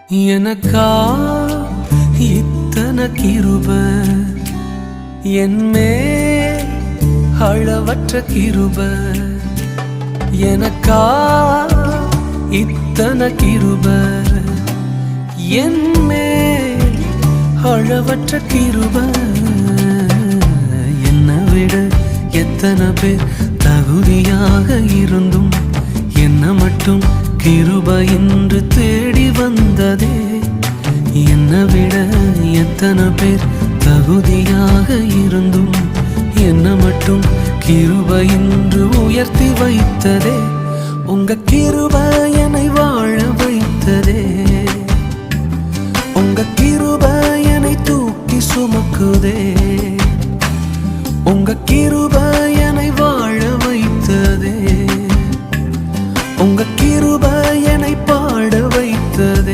எனக்கா இத்தனை கிருப என்மே அளவற்ற கிருப எனக்கா இத்தனை கிருப என்மே அளவற்ற கிருப என்னை விட எத்தனை பேர் தகுதியாக இருந்தும் என்ன மட்டும் கிருப என்று தேடி வந்ததே என்னை விட எத்தனை பேர் தகுதியாக இருந்தும் என்ன மட்டும் கிருப என்று உயர்த்தி வைத்ததே உங்க கிருப என்னை வாழ வைத்ததே உங்க கிருப என்னை தூக்கி சுமக்குதே